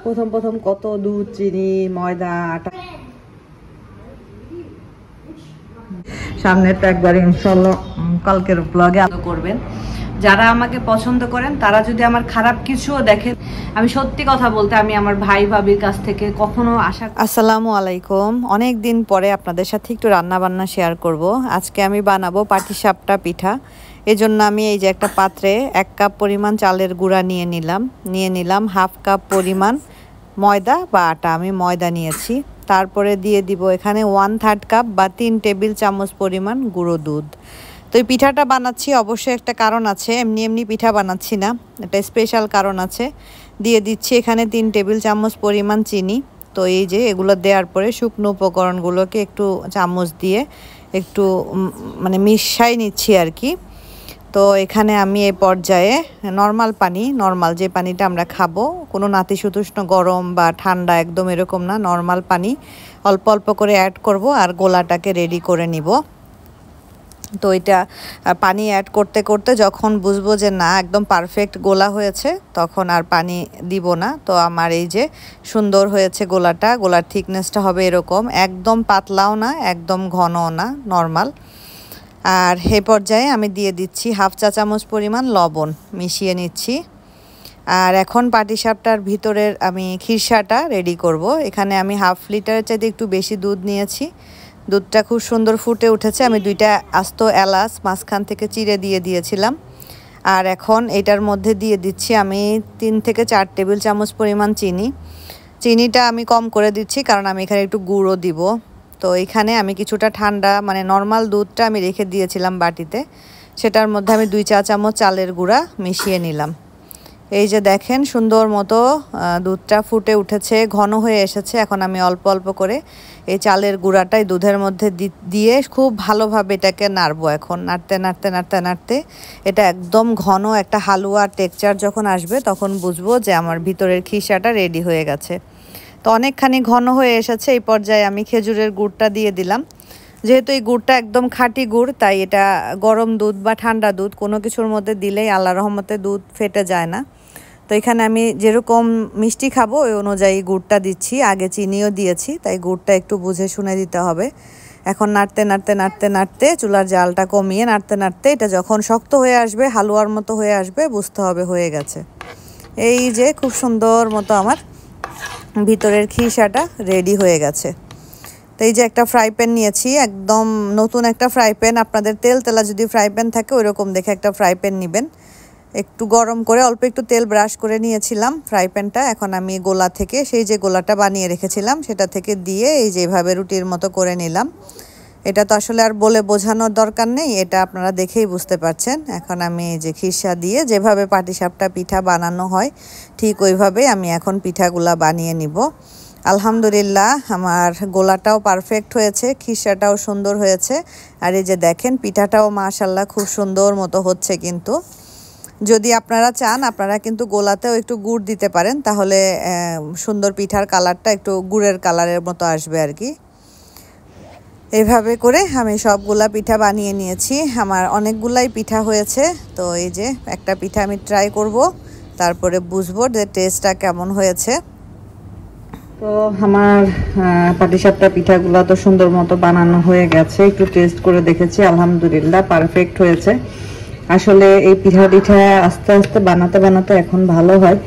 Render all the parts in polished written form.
প্রথম প্রথম কত দুধ, চিনি, ময়দা, আটা। সামনেরটা একবার ইনশাআল্লাহ কালকের ব্লগে করবেন। যারা আমাকে পছন্দ করেন তারা যদি আমার খারাপ কিছুও দেখেন, আমি সত্যি কথা বলতে আমি আমার ভাই ভাবির কাছ থেকে কখনো আশা। আসসালামু আলাইকুম। অনেক দিন পরে আপনাদের সাথে একটু রান্না বান্না শেয়ার করব। আজকে আমি বানাবো পাটিসাপটা পিঠা। এজন্য আমি এই যে একটা পাত্রে 1 কাপ পরিমাণ চালের গুঁড়া নিয়ে নিলাম 1/2 কাপ পরিমাণ ময়দা বা আটা। আমি ময়দা নিয়েছি। তারপরে দিয়ে দিব এখানে 1/3 কাপ বা 3 টেবিল চামচ পরিমাণ গুঁড়ো দুধ। তো এই পিঠাটা বানাচ্ছি অবশ্যই একটা কারণ আছে, এমনি এমনি পিঠা বানাচ্ছি না, একটা স্পেশাল কারণ আছে। দিয়ে দিচ্ছি এখানে 3 টেবিল চামচ পরিমাণ চিনি। তো এই যে এগুলো দেওয়ার পরে শুকনো উপকরণগুলোকে একটু চামচ দিয়ে একটু মানে মিশাই নিচ্ছি আর কি। তো এখানে আমি এই পর্যায়ে নর্মাল পানি, নর্মাল যে পানিটা আমরা খাবো, কোনো নাতিশীতোষ্ণ গরম বা ঠান্ডা একদম এরকম না, নর্মাল পানি অল্প অল্প করে অ্যাড করব আর গোলাটাকে রেডি করে নিব। তো এটা পানি অ্যাড করতে করতে যখন বুঝবো যে না একদম পারফেক্ট গোলা হয়েছে তখন আর পানি দিব না। তো আমার এই যে সুন্দর হয়েছে গোলাটা, গোলার থিকনেসটা হবে এরকম, একদম পাতলাও না একদম ঘনও না, নর্মাল। আর এই পর্যায়ে আমি দিয়ে দিচ্ছি 1/2 চা চামচ পরিমাণ লবণ, মিশিয়ে নিচ্ছি। আর এখন পাটিসাপটার ভিতরের আমি খিরসাটা রেডি করব। এখানে আমি 1/2 লিটারের চাইতে একটু বেশি দুধ নিয়েছি। দুধটা খুব সুন্দর ফুটে উঠেছে। আমি 2টা আস্ত এলাচ মাঝখান থেকে চিড়ে দিয়ে দিয়েছিলাম। আর এখন এটার মধ্যে দিয়ে দিচ্ছি আমি 3 থেকে 4 টেবিল চামচ পরিমাণ চিনি। চিনিটা আমি কম করে দিচ্ছি কারণ আমি এখানে একটু গুঁড়ো দিব। তো এখানে আমি কিছুটা ঠান্ডা মানে নর্মাল দুধটা আমি রেখে দিয়েছিলাম বাটিতে, সেটার মধ্যে আমি 2 চা চামচ চালের গুঁড়া মিশিয়ে নিলাম। এই যে দেখেন সুন্দর মতো দুধটা ফুটে উঠেছে, ঘন হয়ে এসেছে। এখন আমি অল্প অল্প করে এই চালের গুঁড়াটাই দুধের মধ্যে দিয়ে খুব ভালোভাবে এটাকে নাড়বো। এখন নাড়তে নাড়তে নাড়তে নাড়তে এটা একদম ঘন একটা হালুয়া টেক্সচার যখন আসবে তখন বুঝবো যে আমার ভিতরের খিসাটা রেডি হয়ে গেছে। তো অনেকখানি ঘন হয়ে এসেছে। এই পর্যায়ে আমি খেজুরের গুড়টা দিয়ে দিলাম। যেহেতু এই গুড়টা একদম খাঁটি গুড়, তাই এটা গরম দুধ বা ঠান্ডা দুধ কোনো কিছুর মধ্যে দিলেই আল্লাহর রহমতে দুধ ফেটে যায় না। তো এখানে আমি যেরকম মিষ্টি খাবো ওই অনুযায়ী গুড়টা দিচ্ছি, আগে চিনিও দিয়েছি, তাই গুড়টা একটু বুঝে শুনে দিতে হবে। এখন নাড়তে নাড়তে নাড়তে নাড়তে চুলার জালটা কমিয়ে নাড়তে নাড়তে এটা যখন শক্ত হয়ে আসবে, হালুয়ার মতো হয়ে আসবে, বুঝতে হবে হয়ে গেছে। এই যে খুব সুন্দর মতো আমার ভিতরের খিসাটা রেডি হয়ে গেছে। তো এই যে একটা ফ্রাই প্যান নিয়েছি, একদম নতুন একটা ফ্রাই প্যান। আপনাদের তেলা যদি ফ্রাই প্যান থাকে ওইরকম দেখে একটা ফ্রাই প্যান নেবেন। একটু গরম করে অল্প একটু তেল ব্রাশ করে নিয়েছিলাম ফ্রাই প্যানটা। এখন আমি গোলা থেকে সেই যে গোলাটা বানিয়ে রেখেছিলাম সেটা থেকে দিয়ে এই যেভাবে রুটির মতো করে নিলাম। এটা তো আসলে আর বলে বোঝানোর দরকার নেই, এটা আপনারা দেখেই বুঝতে পারছেন। এখন আমি এই যে খিরসা দিয়ে যেভাবে পাটিসাপটা পিঠা বানানো হয় ঠিক ওইভাবেই আমি এখন পিঠাগুলা বানিয়ে নিব। আলহামদুলিল্লাহ আমার গোলাটাও পারফেক্ট হয়েছে, খিরসাটাও সুন্দর হয়েছে। আর এই যে দেখেন পিঠাটাও মাশাআল্লাহ খুব সুন্দর মতো হচ্ছে। কিন্তু যদি আপনারা চান আপনারা কিন্তু গোলাতেও একটু গুড় দিতে পারেন, তাহলে সুন্দর পিঠার কালারটা একটু গুড়ের কালারের মতো আসবে আর কি। এভাবে করে আমি সবগুলা পিঠা বানিয়ে নিয়েছি। আমার অনেকগুলাই পিঠা হয়েছে। তো এই যে একটা পিঠা আমি ট্রাই করব, তারপরে বুঝবো যে টেস্টটা কেমন হয়েছে। তো আমার পাটিসাপটা পিঠাগুলো তো সুন্দর মতো বানানো হয়ে গেছে। একটু টেস্ট করে দেখেছি, আলহামদুলিল্লাহ পারফেক্ট হয়েছে। আসলে এই পিঠা আস্তে আস্তে বানাতে বানাতে এখন ভালো হয়।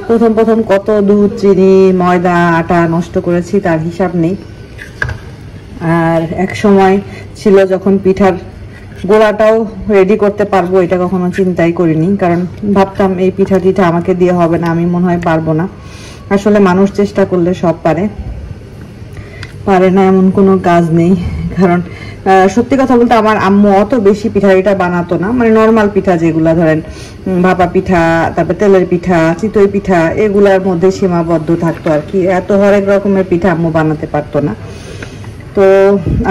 প্রথম প্রথম কত দুধ, চিনি, ময়দা, আটা নষ্ট করেছি তার হিসাব নেই। আর এক সময় ছিল যখন পিঠার গোলাটাও রেডি করতে পারবো, এটা কখনো চিন্তাই করিনি। কারণ ভাবতাম এই পিঠা আমাকে দিয়ে হবে না, আমি মনে হয় পারবো না। আসলে মানুষ চেষ্টা করলে সব পারে না এমন কোনো কাজ নেই। কারণ সত্যি কথা বলতে আমার আম্মু অত বেশি পিঠা বানাতো না, মানে নর্মাল পিঠা যেগুলা ধরেন ভাপা পিঠা, তারপর তেলের পিঠা, চিতই পিঠা, এগুলার মধ্যে সীমাবদ্ধ থাকতো আর কি। এত হরেক রকমের পিঠা আম্মু বানাতে পারতো না। তো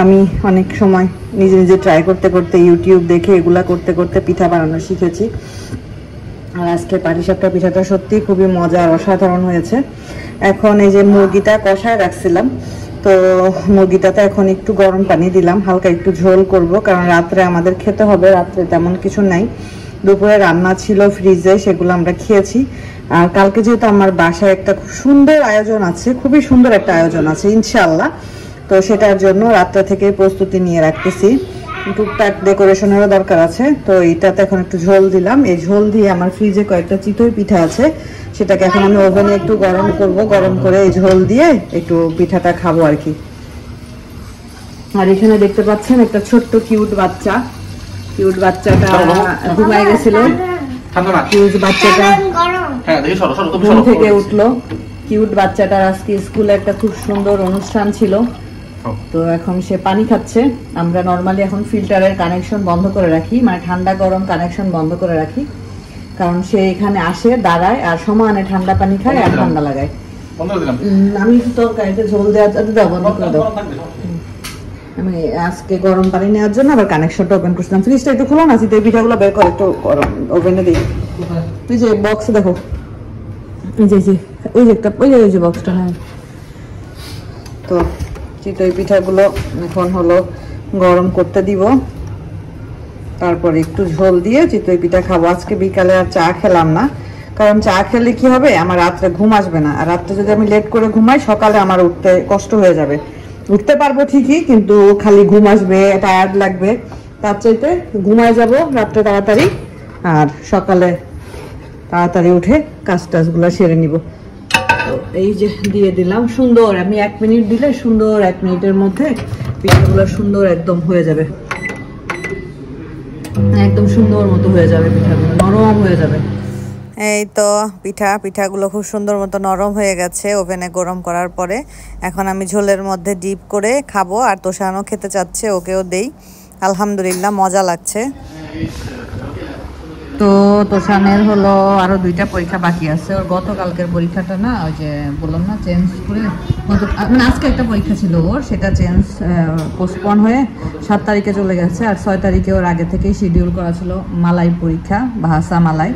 আমি অনেক সময় নিজে নিজে ট্রাই করতে করতে ইউটিউব দেখে এগুলা করতে করতে পিঠা বানানো শিখেছি। আর আজকে পাটিসাপটা পিঠাটা সত্যি খুবই মজার, অসাধারণ হয়েছে। এখন এই যে মুরগিটা কষায় রাখছিলাম, তো মুরগিটাতে এখন একটু গরম পানি দিলাম, হালকা একটু ঝোল করব, কারণ রাত্রে আমাদের খেতে হবে। রাত্রে তেমন কিছু নাই, দুপুরে রান্না ছিল ফ্রিজে, সেগুলো আমরা খেয়েছি। আর কালকে যেহেতু আমার বাসায় একটা খুব সুন্দর আয়োজন আছে, খুবই সুন্দর একটা আয়োজন আছে ইনশাআল্লাহ, তো সেটার জন্য রাত্রে থেকে প্রস্তুতি নিয়ে রাখতেছি। টুকটাক ডেকোরেশনেরও দরকার আছে। তো এইটাতে এখন একটু ঝোল দিলাম। এই ঝোল দিয়ে আমার ফ্রিজে কয়েকটা চিতই পিঠা আছে, সেটাকে এখন আমি ওভেনে একটু গরম করব, গরম করে এই ঝোল দিয়ে একটু পিঠাটা খাবো আর কি। আর এখানে দেখতে পাচ্ছেন একটা ছোট্ট কিউট বাচ্চাটা ঘুমায় গেছিল। কিউট বাচ্চাটা ঘুম থেকে উঠলো। কিউট বাচ্চাটার আজকে স্কুলে একটা খুব সুন্দর অনুষ্ঠান ছিল, তো এখন সে পানি খাচ্ছে। আমরা নরমালি এখন ফিল্টারের কানেকশন বন্ধ করে রাখি, মানে ঠান্ডা গরম কানেকশন বন্ধ করে রাখি, কারণ সে এখানে আসে দাঁড়ায় আর সমানে ঠান্ডা পানি খায় আর ঠান্ডা লাগায়। আমি তরকারিতে ঝোল দেওয়া দাও, বন্ধ করে দাও। আমি আজকে গরম পানি নেওয়ার জন্য আবার কানেকশনটা ওপেন করছিলাম। ফ্রিজটা একটু খোলো না, চিতই পিঠাগুলো বের করে একটু গরম ওভেনে দিই। তুই যে বক্স দেখো, ওই যে বক্সটা। হ্যাঁ, তো চিতই পিঠাগুলো এখন হলো গরম করতে দিব, তারপরে একটু ঝোল দিয়ে চিতই পিঠা খাবো। আজকে বিকালে আর চা খেলাম না, কারণ চা খেলে কি হবে, আমার রাত্রে ঘুম আসবে না। আর রাত্রে যদি আমি লেট করে ঘুমাই, সকালে আমার উঠতে কষ্ট হয়ে যাবে। উঠতে পারবো ঠিকই, কিন্তু খালি ঘুম আসবে, টায়ার্ড লাগবে। তার চাইতে ঘুমায় যাব রাত্রে তাড়াতাড়ি, আর সকালে তাড়াতাড়ি উঠে কাজ টাজগুলো সেরে নিব। এই যে দিয়ে দিলাম, সুন্দর। আমি 1 মিনিট দিলে সুন্দর 1 মিনিটের মধ্যে পিঠাগুলো সুন্দর একদম হয়ে যাবে, একদম সুন্দর মতো হয়ে যাবে, পিঠাগুলো নরম হয়ে যাবে। এই তো পিঠাগুলো খুব সুন্দর মতো নরম হয়ে গেছে ওভেনে গরম করার পরে। এখন আমি ঝোলের মধ্যে ডিপ করে খাবো, আর তোষানও খেতে চাচ্ছে, ওকেও দেই। আলহামদুলিল্লাহ মজা লাগছে। তো তোষানের হলো আরো 2টা পরীক্ষা বাকি আছে। ওর গতকালকের পরীক্ষাটা না, ওই যে বললাম না চেঞ্জ করে, মানে আজকে একটা পরীক্ষা ছিল ওর, সেটা পোস্টপন হয়ে 7 তারিখে চলে গেছে। আর 6 তারিখে ওর আগে থেকেই শিডিউল করা ছিল মালাই পরীক্ষা, ভাষা মালাই।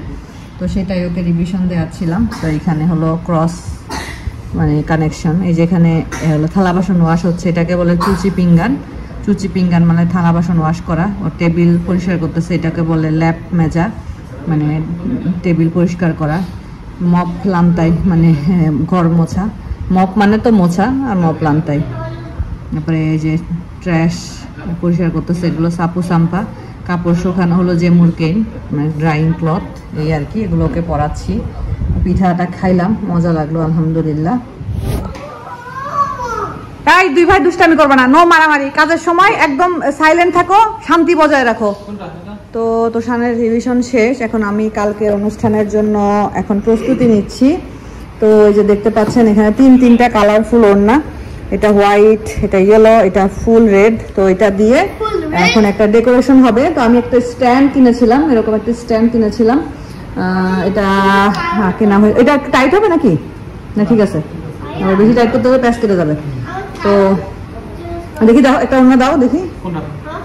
তো সেটাই ওকে রিভিশন দেওয়াচ্ছিলাম। তো এখানে হলো ক্রস মানে কানেকশন। এই যেখানে হলো থালা বাসন ওয়াশ হচ্ছে, এটাকে বলে চুচি পিঙ্গান, মানে থালা বাসন ওয়াশ করা। ও টেবিল পরিষ্কার করতেছে, এটাকে বলে ল্যাপ মেজা, মানে টেবিল পরিষ্কার করা। মপ লান্তাই, মানে ঘর মোছা। মপ মানে তো মোছা, আর মপ লান্তাই। তারপরে এই যে ট্র্যাশ পরিষ্কার করতেছে, এগুলো সাপু সাম্পা। কাপড় শুকানো হলো যে মুরকেইন, মানে ড্রাইং ক্লথ, এই আর কি। এগুলো ওকে পরাচ্ছি। পিঠাটা খাইলাম, মজা লাগলো আলহামদুলিল্লাহ। তাই 2 ভাই দুষ্টামি করবে না, নো মারামারি। কাজের সময় একদম সাইলেন্ট থাকো, শান্তি বজায় রাখো। তো তোষানের রিভিশন শেষ। এখন আমি কালকে অনুষ্ঠানের জন্য এখন প্রস্তুতি নিচ্ছি। তো এই যে দেখতে পাচ্ছেন এখানে 3টা কালারফুল ওড়না, এটা হোয়াইট, এটা ইয়েলো, এটা ফুল রেড। তো এটা দিয়ে এখন একটা ডেকোরেশন হবে। তো আমি একটা স্ট্যান্ড কিনেছিলাম, এরকম একটা স্ট্যান্ড কিনেছিলাম। এটা কেনা হয়ে, এটা টাইট হবে নাকি না? ঠিক আছে, বেশি টাইট করতে হবে, প্যাচ কেটে যাবে। তো দেখি, দাও একটা ওড়না দাও, দেখি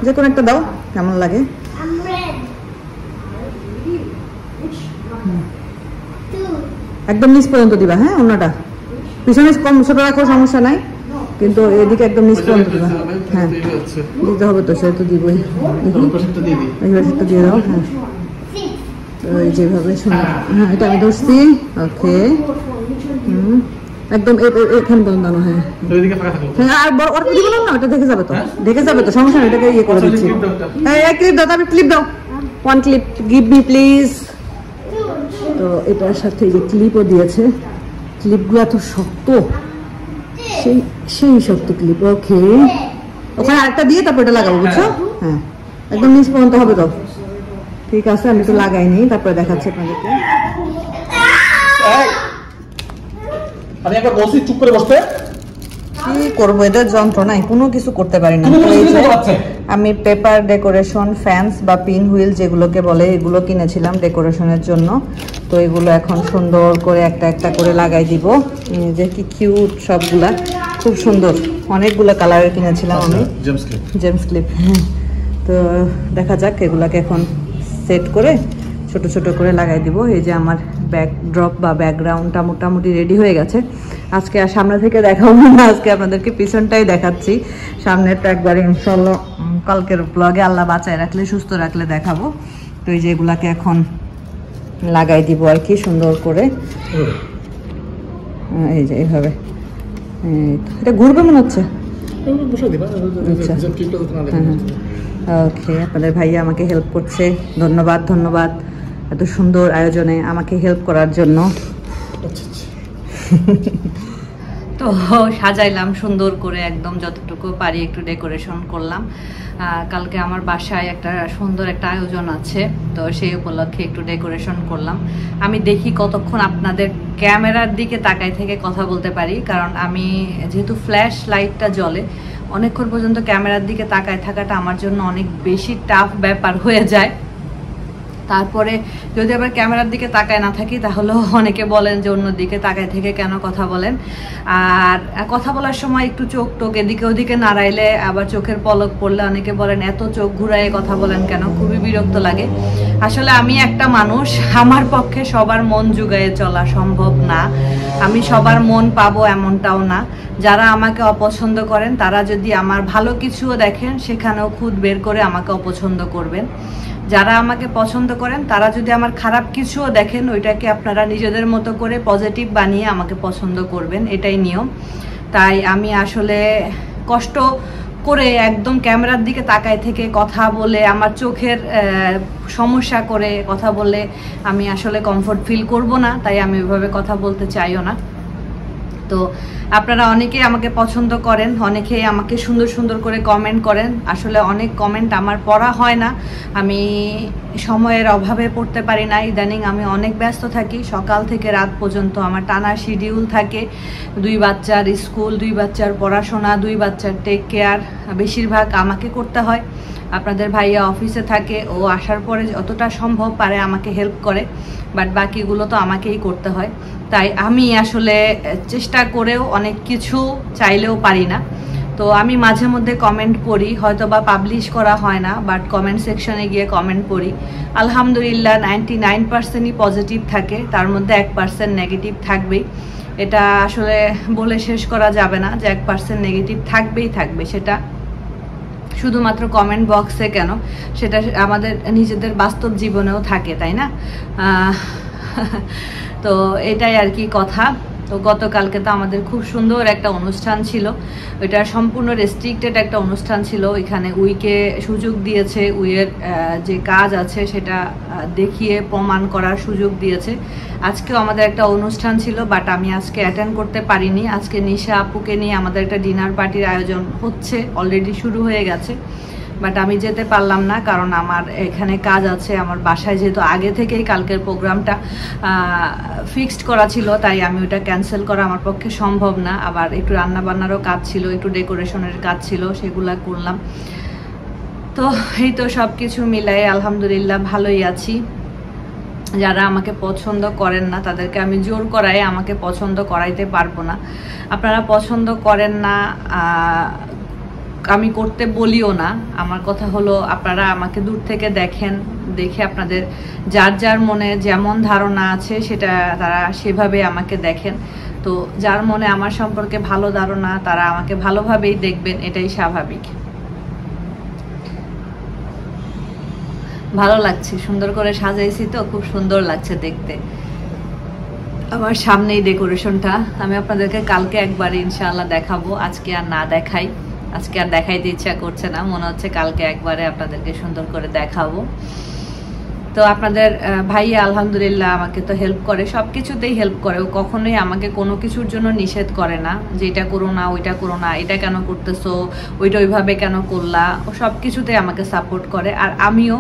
যে কোনো একটা দাও, কেমন লাগে। একদম নিচ পর্যন্ত দিবা, হ্যাঁ ওড়নাটা। পিছনে কম ছোট রাখো, সমস্যা নাই, কিন্তু এদিকে একদম নিচ পর্যন্ত দিবা। হ্যাঁ দিতে হবে তো, সে তো দিবই। দিয়ে দাও। হ্যাঁ, তো এই যেভাবে হ্যাঁ, এটা আমি ধরছি। ওকে, একদম এখানে পর্যন্ত দাও। হ্যাঁ হ্যাঁ, আর বড় দিব না, ওটা দেখে যাবে তো, দেখে যাবে তো, সমস্যা নেই। এটাকে ইয়ে করে দিচ্ছি। হ্যাঁ, ক্লিপ দাও, তবে ক্লিপ দাও, 1 ক্লিপ গিভ মি প্লিজ। তো এটার সাথে এই যে ক্লিপও দিয়েছে। ক্লিপগুলো এত শক্ত, সেই শক্ত ক্লিপ। ওকে, ওখানে আরেকটা দিয়ে তারপর এটা লাগাবো, বুঝছো? হ্যাঁ, একদম নিচ পর্যন্ত হবে তো। ঠিক আছে, আমি তো লাগাইনি, তারপরে দেখাচ্ছি আপনাদেরকে। আমি একবার বলছি চুপ করে বসতে। কি করবো, এদের যন্ত্রণায় কোনো কিছু করতে পারি না। আমি পেপার ডেকোরেশন ফ্যান্স বা পিন হুইল যেগুলোকে বলে, এগুলো কিনেছিলাম ডেকোরেশনের জন্য। তো এগুলো এখন সুন্দর করে একটা করে লাগাই দিব। যে কি কিউট, সবগুলা খুব সুন্দর, অনেকগুলো কালারের কিনেছিলাম আমি, জেমস ক্লিপ। তো দেখা যাক, এগুলাকে এখন সেট করে ছোট ছোট করে লাগাই দিব। এই যে আমার ব্যাকড্রপ বা ব্যাকগ্রাউন্ডটা মোটামুটি রেডি হয়ে গেছে। আজকে আর সামনে থেকে দেখাবো না, আজকে আপনাদেরকে পিছনটাই দেখাচ্ছি। সামনেরটা একবারে ইনশাআল্লাহ কালকের ব্লগে আল্লাহ বাঁচায় রাখলে, সুস্থ রাখলে দেখাবো। তো এই যে এগুলাকে এখন লাগাই দিব আর কি সুন্দর করে। এই যে এইভাবে এটা ঘুরবে মনে হচ্ছে। ওকে, আপনাদের ভাইয়া আমাকে হেল্প করছে, ধন্যবাদ ধন্যবাদ এত সুন্দর আয়োজনে আমাকে হেল্প করার জন্য। তো সাজাইলাম সুন্দর করে, একদম যতটুকু পারি একটু ডেকোরেশন করলাম। কালকে আমার বাসায় একটা সুন্দর একটা আয়োজন আছে, তো সেই উপলক্ষে একটু ডেকোরেশন করলাম। আমি দেখি কতক্ষণ আপনাদের ক্যামেরার দিকে তাকাই থেকে কথা বলতে পারি, কারণ আমি যেহেতু ফ্ল্যাশ লাইটটা জ্বলে অনেকক্ষণ পর্যন্ত ক্যামেরার দিকে তাকায় থাকাটা আমার জন্য অনেক বেশি টাফ ব্যাপার হয়ে যায়। তারপরে যদি আবার ক্যামেরার দিকে তাকায় না থাকি তাহলেও অনেকে বলেন যে অন্য দিকে তাকায় থেকে কেন কথা বলেন। আর কথা বলার সময় একটু চোখ টোক এদিকে ওদিকে নাড়াইলে আবার চোখের পলক পড়লে অনেকে বলেন এত চোখ ঘুরায় কথা বলেন কেন, খুবই বিরক্ত লাগে। আসলে আমি একটা মানুষ, আমার পক্ষে সবার মন জুগায়ে চলা সম্ভব না, আমি সবার মন পাবো এমনটাও না। যারা আমাকে অপছন্দ করেন তারা যদি আমার ভালো কিছুও দেখেন সেখানেও খুদ বের করে আমাকে অপছন্দ করবেন। যারা আমাকে পছন্দ করেন তারা যদি আমার খারাপ কিছুও দেখেন ওইটাকে আপনারা নিজেদের মতো করে পজিটিভ বানিয়ে আমাকে পছন্দ করবেন, এটাই নিয়ম। তাই আমি আসলে কষ্ট করে একদম ক্যামেরার দিকে তাকায় থেকে কথা বলে আমার চোখের সমস্যা করে কথা বলে আমি আসলে কমফোর্ট ফিল করব না, তাই আমি ওইভাবে কথা বলতে চাইও না। তো আপনারা অনেকেই আমাকে পছন্দ করেন, অনেকেই আমাকে সুন্দর সুন্দর করে কমেন্ট করেন। আসলে অনেক কমেন্ট আমার পড়া হয় না, আমি সময়ের অভাবে পড়তে পারি না। ইদানিং আমি অনেক ব্যস্ত থাকি, সকাল থেকে রাত পর্যন্ত আমার টানা শিডিউল থাকে। 2 বাচ্চার স্কুল, 2 বাচ্চার পড়াশোনা, 2 বাচ্চার টেক কেয়ার বেশিরভাগ আমাকে করতে হয়। আপনাদের ভাইয়া অফিসে থাকে, ও আসার পরে যতটা সম্ভব পারে আমাকে হেল্প করে, বাট বাকিগুলো তো আমাকেই করতে হয়। তাই আমি আসলে চেষ্টা করেও অনেক কিছু চাইলেও পারি না। তো আমি মাঝে মধ্যে কমেন্ট পড়ি, হয়তো বা পাবলিশ করা হয় না, বাট কমেন্ট সেকশনে গিয়ে কমেন্ট পড়ি। আলহামদুলিল্লাহ 99%ই পজিটিভ থাকে, তার মধ্যে 1% নেগেটিভ থাকবেই। এটা আসলে বলে শেষ করা যাবে না যে 1% নেগেটিভ থাকবেই থাকবে, সেটা শুধুমাত্র কমেন্ট বক্সে কেন, সেটা আমাদের নিজেদের বাস্তব জীবনেও থাকে, তাই না? তো এটাই আর কি কথা। তো গতকালকে তো আমাদের খুব সুন্দর একটা অনুষ্ঠান ছিল, ওইটা সম্পূর্ণ রেস্ট্রিক্টেড একটা অনুষ্ঠান ছিল। এখানে উইকে সুযোগ দিয়েছে, উইয়ের যে কাজ আছে সেটা দেখিয়ে প্রমাণ করার সুযোগ দিয়েছে। আজকেও আমাদের একটা অনুষ্ঠান ছিল, বাট আমি আজকে অ্যাটেন্ড করতে পারিনি। আজকে নিশা আপুকে নিয়ে আমাদের একটা ডিনার পার্টির আয়োজন হচ্ছে, অলরেডি শুরু হয়ে গেছে, বাট আমি যেতে পারলাম না কারণ আমার এখানে কাজ আছে। আমার বাসায় যেহেতু আগে থেকেই কালকের প্রোগ্রামটা ফিক্সড করা ছিল, তাই আমি ওটা ক্যান্সেল করা আমার পক্ষে সম্ভব না। আবার একটু রান্নাবান্নারও কাজ ছিল, একটু ডেকোরেশনের কাজ ছিল, সেগুলো করলাম। তো এই তো সব কিছু মিলাই আলহামদুলিল্লাহ ভালোই আছি। যারা আমাকে পছন্দ করেন না তাদেরকে আমি জোর করাই আমাকে পছন্দ করাইতে পারবো না। আপনারা পছন্দ করেন না, আমি করতে বলিও না। আমার কথা হলো আপনারা আমাকে দূর থেকে দেখেন, দেখে আপনাদের যার যার মনে যেমন ধারণা আছে সেটা তারা সেভাবে আমাকে দেখেন। তো যার মনে আমার সম্পর্কে ভালো ধারণা তারা আমাকে ভালোভাবেই দেখবেন, এটাই স্বাভাবিক। ভালো লাগছে, সুন্দর করে সাজাইছি তো খুব সুন্দর লাগছে দেখতে। আমার সামনেই ডেকোরেশনটা, আমি আপনাদেরকে কালকে একবার ইনশাআল্লাহ দেখাবো, আজকে আর না দেখাই, আজকে আর দেখাইতে ইচ্ছা করছে না, মনে হচ্ছে কালকে একবারে আপনাদেরকে সুন্দর করে দেখাবো। তো আপনাদের ভাইয়া আলহামদুলিল্লাহ আমাকে তো হেল্প করে, সব কিছুতেই হেল্প করে। ও কখনোই আমাকে কোনো কিছুর জন্য নিষেধ করে না যে এটা করো না, ওইটা করো না, এটা কেন করতেছো, ওইটা ওইভাবে কেন করলা। ও সব কিছুতেই আমাকে সাপোর্ট করে। আর আমিও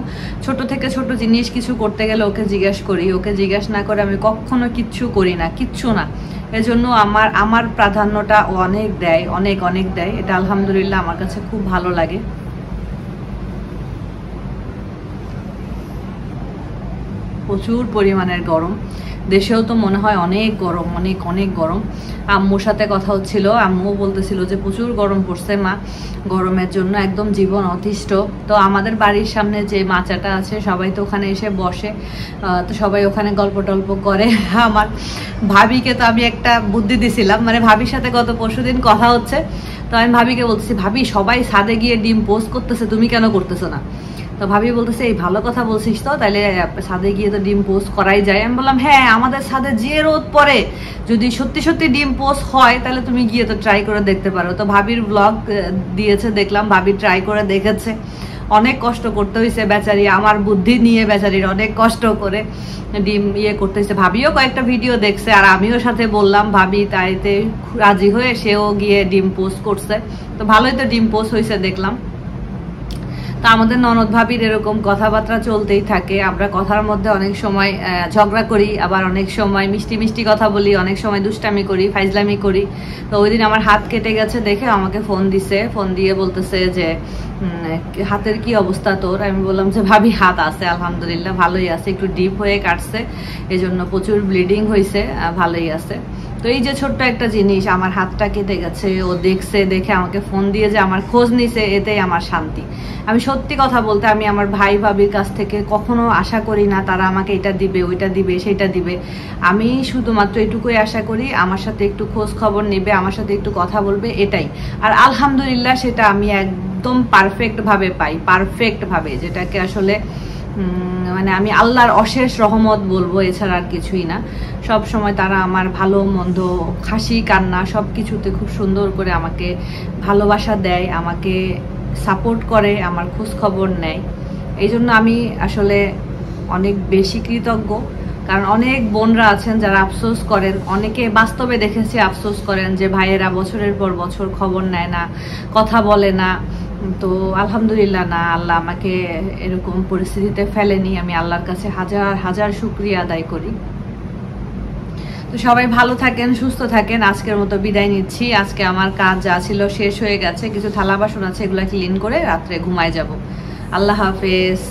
ছোট থেকে ছোট জিনিস কিছু করতে গেলে ওকে জিজ্ঞাসা করি, ওকে জিজ্ঞাসা না করে আমি কখনো কিচ্ছু করি না, কিচ্ছু না। এজন্য আমার প্রাধান্যটা ও অনেক দেয়, অনেক অনেক দেয়। এটা আলহামদুলিল্লাহ আমার কাছে খুব ভালো লাগে। প্রচুর পরিমাণের গরম, দেশেও তো মনে হয় অনেক গরম, অনেক অনেক গরম। আম্মুর সাথে কথা হচ্ছিল, আম্মুও বলতেছিল যে প্রচুর গরম পড়ছে মা, গরমের জন্য একদম জীবন অতিষ্ঠ। তো আমাদের বাড়ির সামনে যে মাচাটা আছে সবাই তো ওখানে এসে বসে, তো সবাই ওখানে গল্প টল্প করে। আমার ভাবিকে তো আমি একটা বুদ্ধি দিছিলাম, মানে ভাবির সাথে গত পরশুদিন কথা হচ্ছে, তো আমি ভাবিকে বলতেছি ভাবি সবাই ছাদে গিয়ে ডিম পোস্ট করতেছে, তুমি কেন করতেছো না? তো ভাবি বলতেছে এই ভালো কথা বলছিস, তো তাহলে ছাদে গিয়ে তো ডিম পোস্ট করাই যায়। আমি বললাম হ্যাঁ, আমাদের ছাদে যে রোদ পড়ে, যদি সত্যি সত্যি ডিম পোস্ট হয় তাহলে তুমি গিয়ে তো ট্রাই করে দেখতে পারো। তো ভাবির ব্লগ দিয়েছে, দেখলাম ভাবি ট্রাই করে দেখেছে। অনেক কষ্ট করতে হয়েছে বেচারি, আমার বুদ্ধি নিয়ে বেচারির অনেক কষ্ট করে ডিম করতে হয়েছে। ভাবিও কয়েকটা ভিডিও দেখছে আর আমিও সাথে বললাম, ভাবি তাইতে রাজি হয়ে সেও গিয়ে ডিম পোস্ট করছে। তো ভালোই তো ডিম পোস্ট হয়েছে দেখলাম। তা আমাদের ননদ ভাবির এরকম কথাবার্তা চলতেই থাকে। আমরা কথার মধ্যে অনেক সময় ঝগড়া করি, আবার অনেক সময় মিষ্টি মিষ্টি কথা বলি, অনেক সময় দুষ্টামি করি, ফাইজলামি করি। তো ওই দিন আমার হাত কেটে গেছে দেখে আমাকে ফোন দিছে, ফোন দিয়ে বলতেছে যে হাতের কি অবস্থা তোর। আমি বললাম যে ভাবি হাত আছে আলহামদুলিল্লাহ ভালোই আছে, একটু ডিপ হয়ে কাটছে, এজন্য প্রচুর ব্লিডিং হয়েছে, ভালোই আছে। তো এই যে ছোট্ট একটা জিনিস, আমার হাতটা কেটে গেছে, ও দেখছে, দেখে আমাকে ফোন দিয়ে যে আমার খোঁজ নিছে, এতেই আমার শান্তি। আমি সত্যি কথা বলতে আমি আমার ভাই ভাবির কাছ থেকে কখনো আশা করি না তারা আমাকে এটা দিবে, ওইটা দিবে, সেটা দিবে। আমি শুধুমাত্র এটুকুই আশা করি আমার সাথে একটু খোঁজ খবর নেবে, আমার সাথে একটু কথা বলবে, এটাই। আর আলহামদুলিল্লাহ সেটা আমি একদম পারফেক্ট ভাবে পাই, পারফেক্ট ভাবে, যেটাকে আসলে মানে আমি আল্লাহর অশেষ রহমত বলবো, এছাড়া আর কিছুই না। সব সময় তারা আমার ভালো মন্দ, হাসি কান্না সব কিছুতে খুব সুন্দর করে আমাকে ভালোবাসা দেয়, আমাকে সাপোর্ট করে, আমার খোঁজ খবর নেয়। এই জন্য আমি আসলে অনেক বেশি কৃতজ্ঞ। কারণ অনেক বোনরা আছেন যারা আফসোস করেন, অনেকে বাস্তবে দেখেছি আফসোস করেন যে ভাইয়েরা বছরের পর বছর খবর নেয় না, কথা বলে না। তো আলহামদুলিল্লাহ না, আল্লাহ আমাকে এরকম পরিস্থিতিতে ফেলেনি। আমি আল্লাহর কাছে হাজার হাজার শুকরিয়া আদায় করি। তো সবাই ভালো থাকেন, সুস্থ থাকেন। আজকের মতো বিদায় নিচ্ছি। আজকে আমার কাজ যা ছিল শেষ হয়ে গেছে, কিছু থালা বাসন আছে, এগুলা ক্লিন করে রাত্রে ঘুমায় যাব। আল্লাহ হাফেজ।